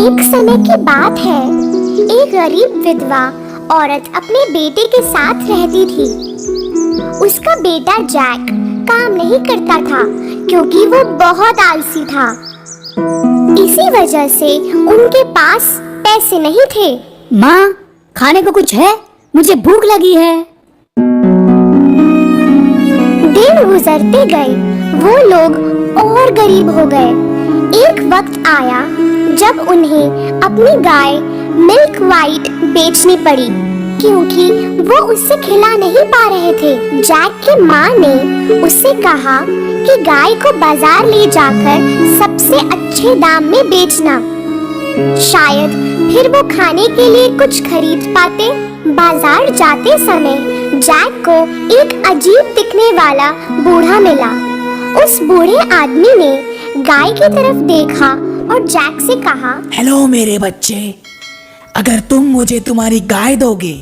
एक समय की बात है, एक गरीब विधवा औरत अपने बेटे के साथ रहती थी। उसका बेटा जैक काम नहीं करता था क्योंकि वो बहुत आलसी था। इसी वजह से उनके पास पैसे नहीं थे। माँ, खाने को कुछ है? मुझे भूख लगी है। दिन गुजरते गए, वो लोग और गरीब हो गए। एक वक्त आया जब उन्हें अपनी गाय मिल्क वाइट बेचनी पड़ी क्योंकि वो उससे खिला नहीं पा रहे थे। जैक की माँ ने उससे कहा कि गाय को बाजार ले जाकर सबसे अच्छे दाम में बेचना, शायद फिर वो खाने के लिए कुछ खरीद पाते। बाजार जाते समय जैक को एक अजीब दिखने वाला बूढ़ा मिला। उस बूढ़े आदमी ने गाय की तरफ देखा और जैक से कहा, हेलो मेरे बच्चे, अगर तुम मुझे तुम्हारी गाय दोगे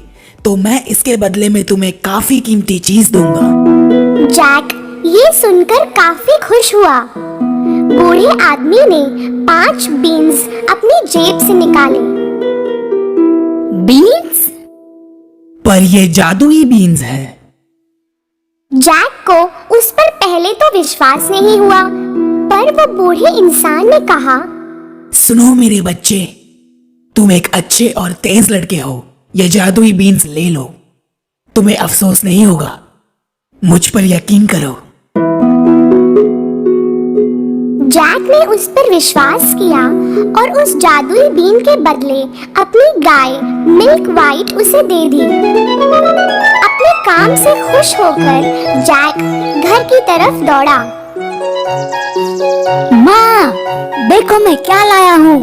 तो मैं इसके बदले में तुम्हें काफी कीमती चीज दूंगा। जैक ये सुनकर काफी खुश हुआ। बूढ़े आदमी ने 5 बीन्स अपनी जेब से निकाले। बीन्स? पर ये जादुई बीन्स है। जैक को उस पर पहले तो विश्वास नहीं हुआ, पर वो बूढ़े इंसान ने कहा, सुनो मेरे बच्चे, तुम एक अच्छे और तेज लड़के हो, ये जादुई बीन्स ले लो, तुम्हें अफसोस नहीं होगा, मुझ पर यकीन करो। जैक ने उस पर विश्वास किया और उस जादुई बीन के बदले अपनी गाय मिल्क वाइट उसे दे दी। अपने काम से खुश होकर जैक घर की तरफ दौड़ा। माँ, देखो मैं क्या लाया हूँ।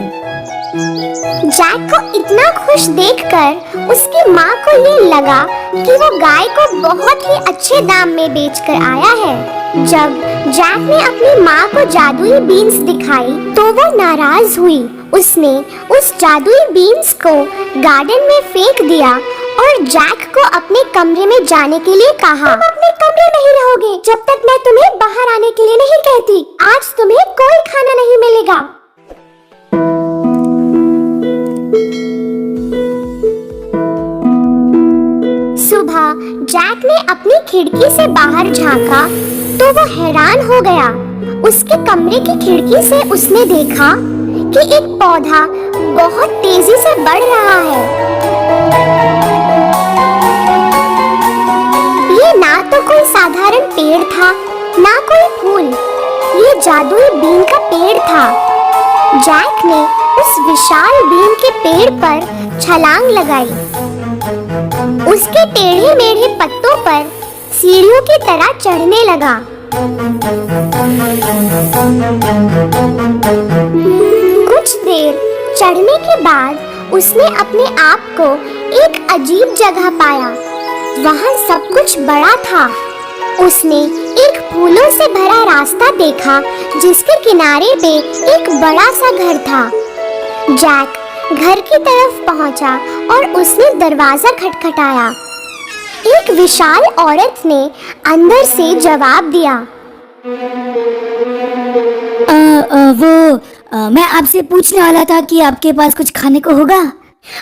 जैक को इतना खुश देखकर उसकी माँ को ये लगा कि वो गाय को बहुत ही अच्छे दाम में बेचकर आया है। जब जैक ने अपनी माँ को जादुई बीन्स दिखाई तो वो नाराज हुई। उसने उस जादुई बीन्स को गार्डन में फेंक दिया और जैक को अपने कमरे में जाने के लिए कहा। तुम अपने कमरे में ही रहोगे जब तक मैं तुम्हें बाहर आने के लिए नहीं कहती। आज तुम्हें कोई खाना नहीं मिलेगा। सुबह जैक ने अपनी खिड़की से बाहर झांका तो वो हैरान हो गया। उसके कमरे की खिड़की से उसने देखा कि एक पौधा बहुत तेजी से बढ़ रहा है। ये ना तो कोई साधारण पेड़ था, ना कोई फूल, ये जादुई बीन का पेड़ था। जैक ने उस विशाल बीन के पेड़ पर छलांग लगाई। उसके टेढ़े मेढ़े पत्तों पर सीढ़ियों की तरह चढ़ने लगा। कुछ देर चढ़ने के बाद उसने अपने आप को एक अजीब जगह पाया। वहाँ सब कुछ बड़ा था। उसने एक फूलों से भरा रास्ता देखा जिसके किनारे पे एक बड़ा सा घर था। जैक घर की तरफ पहुंचा और उसने दरवाजा खटखटाया। एक विशाल औरत ने अंदर से जवाब दिया, मैं आपसे पूछने वाला था कि आपके पास कुछ खाने को होगा?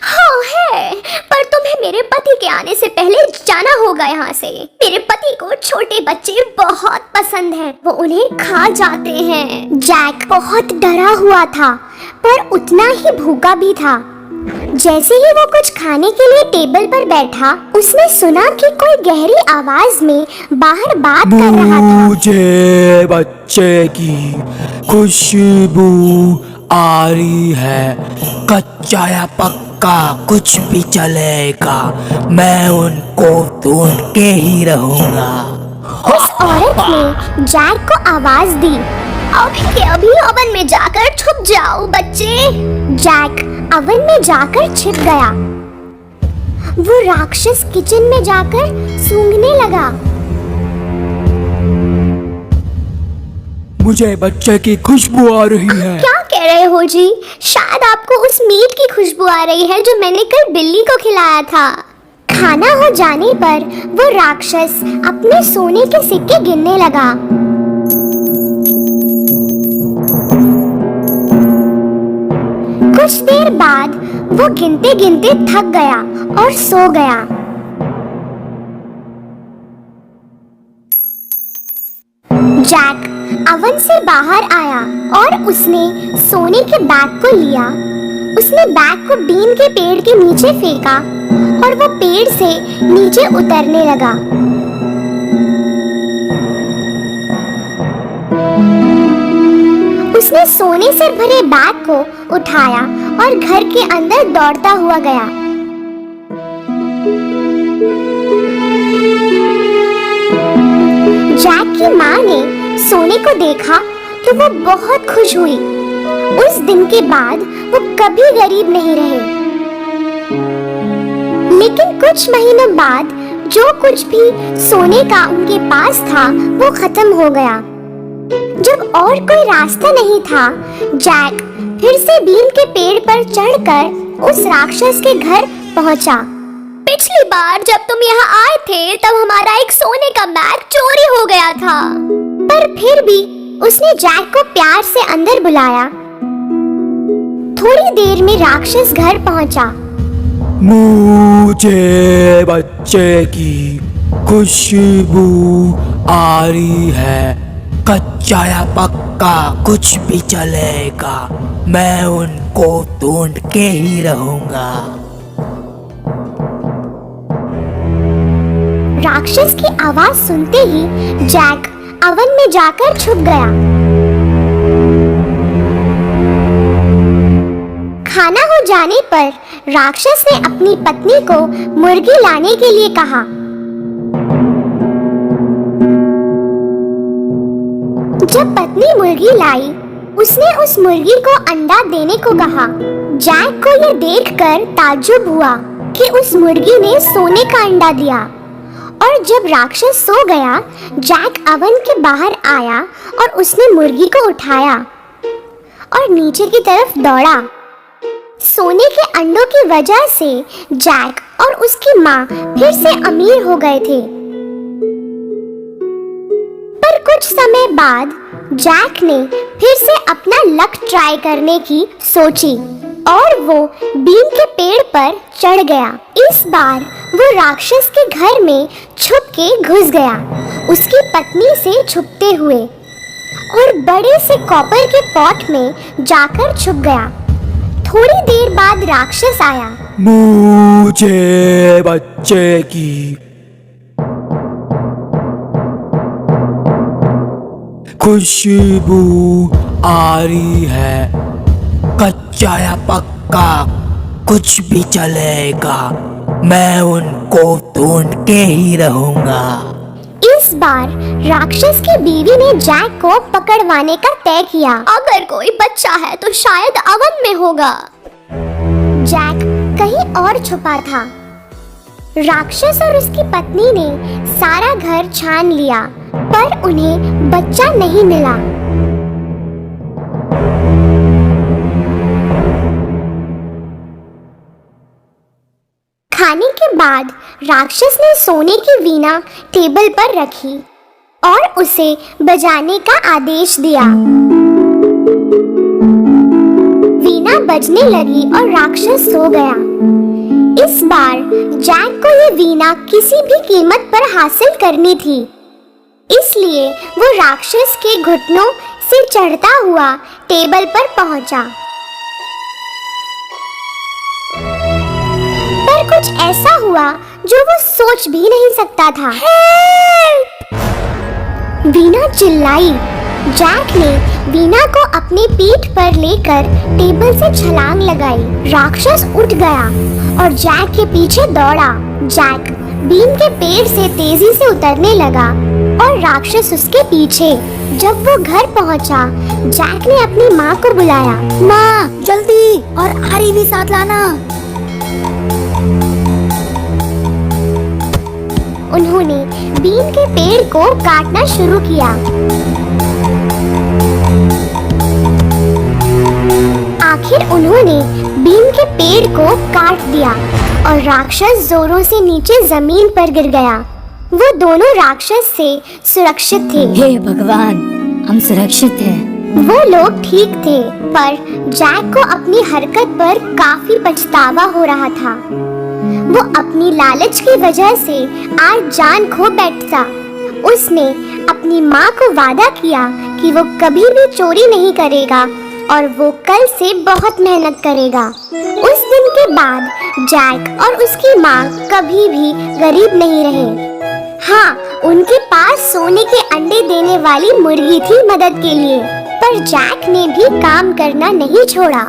हाँ है, पर तुम्हें मेरे पति के आने से पहले जाना होगा यहाँ से। मेरे पति को छोटे बच्चे बहुत पसंद हैं, वो उन्हें खा जाते हैं। जैक बहुत डरा हुआ था पर उतना ही भूखा भी था। जैसे ही वो कुछ खाने के लिए टेबल पर बैठा, उसने सुना कि कोई गहरी आवाज में बाहर बात कर रहा था। मुझे बच्चे की खुशबू आ रही है, कच्चा या पक्का कुछ भी चलेगा, मैं उनको ढूंढ के ही रहूंगा। उस औरत ने जैक को आवाज दी, अभी के अभी ओवन में जाकर छुप जाओ बच्चे। जैक ओवन में जाकर छिप गया। वो राक्षस किचन में जाकर सूंघने लगा। मुझे बच्चे की खुशबू आ रही है। क्या कह रहे हो जी? शायद आपको उस मीट की खुशबू आ रही है जो मैंने कल बिल्ली को खिलाया था। खाना हो जाने पर वो राक्षस अपने सोने के सिक्के गिनने लगा। देर बाद वो गिनते गिनते थक गया और सो गया। जैक अवन से बाहर आया और उसने सोने के बैग को लिया। उसने बैग को बीन के पेड़ के नीचे फेंका और वो पेड़ से नीचे उतरने लगा। उसने सोने से भरे बैग को उठाया और घर के अंदर दौड़ता हुआ गया। जैक की माँ ने सोने को देखा तो वो बहुत खुश हुई। उस दिन के बाद वो कभी गरीब नहीं रहे। लेकिन कुछ महीनों बाद जो कुछ भी सोने का उनके पास था वो खत्म हो गया। जब और कोई रास्ता नहीं था, जैक फिर से बीन के पेड़ पर चढ़कर उस राक्षस के घर पहुंचा। पिछली बार जब तुम यहाँ आए थे तब हमारा एक सोने का बैग चोरी हो गया था। पर फिर भी उसने जैक को प्यार से अंदर बुलाया। थोड़ी देर में राक्षस घर पहुंचा। मुझे बच्चे की खुशबू आ रही है। कच्चा या पक्का कुछ भी चलेगा, मैं उनको ढूंढ के ही रहूंगा। राक्षस की आवाज सुनते ही जैक अवन में जाकर छुप गया। खाना हो जाने पर राक्षस ने अपनी पत्नी को मुर्गी लाने के लिए कहा। जब पत्नी मुर्गी लाई, उसने उस मुर्गी को अंडा देने को कहा। जैक को यह देखकर ताज्जुब हुआ कि उस मुर्गी ने सोने का अंडा दिया। और जब राक्षस सो गया, जैक अवन के बाहर आया और उसने मुर्गी को उठाया और नीचे की तरफ दौड़ा। सोने के अंडों की वजह से जैक और उसकी माँ फिर से अमीर हो गए थे। पर कुछ समय बाद जैक ने फिर से अपना लक ट्राई करने की सोची और वो बीन के पेड़ पर चढ़ गया। इस बार वो राक्षस के घर में छुप के घुस गया, उसकी पत्नी से छुपते हुए, और बड़े से कॉपर के पॉट में जाकर छुप गया। थोड़ी देर बाद राक्षस आया। मुझे बच्चे की खुशबू आ रही है। कच्चा या पक्का कुछ भी चलेगा, मैं उनको ढूंढ के ही रहूंगा। इस बार राक्षस की बीवी ने जैक को पकड़वाने का तय किया। अगर कोई बच्चा है तो शायद अवन में होगा। जैक कहीं और छुपा था। राक्षस और उसकी पत्नी ने सारा घर छान लिया, पर उन्हें बच्चा नहीं मिला। खाने के बाद राक्षस ने सोने की वीणा टेबल पर रखी और उसे बजाने का आदेश दिया। वीणा बजने लगी और राक्षस सो गया। इस बार जैक को ये वीणा किसी भी कीमत पर हासिल करनी थी, इसलिए वो राक्षस के घुटनों से चढ़ता हुआ टेबल पर पहुंचा। पर कुछ ऐसा हुआ जो वो सोच भी नहीं सकता था। वीणा चिल्लाई। जैक ने वीणा को अपनी पीठ पर लेकर टेबल से छलांग लगाई। राक्षस उठ गया और जैक के पीछे दौड़ा। जैक बीन के पेड़ से तेजी से उतरने लगा और राक्षस उसके पीछे। जब वो घर पहुंचा, जैक ने अपनी माँ को बुलाया। माँ, जल्दी और आरी भी साथ लाना। उन्होंने बीन के पेड़ को काटना शुरू किया। आखिर उन्होंने बीन के पेड़ को काट दिया और राक्षस जोरों से नीचे जमीन पर गिर गया। वो दोनों राक्षस से सुरक्षित थे। हे भगवान, हम सुरक्षित हैं। वो लोग ठीक थे, पर जैक को अपनी हरकत पर काफी पछतावा हो रहा था। वो अपनी लालच की वजह से आज जान खो बैठता। उसने अपनी माँ को वादा किया कि वो कभी भी चोरी नहीं करेगा और वो कल से बहुत मेहनत करेगा। उस दिन के बाद जैक और उसकी माँ कभी भी गरीब नहीं रहे। हाँ, उनके पास सोने के अंडे देने वाली मुर्गी थी मदद के लिए, पर जैक ने भी काम करना नहीं छोड़ा।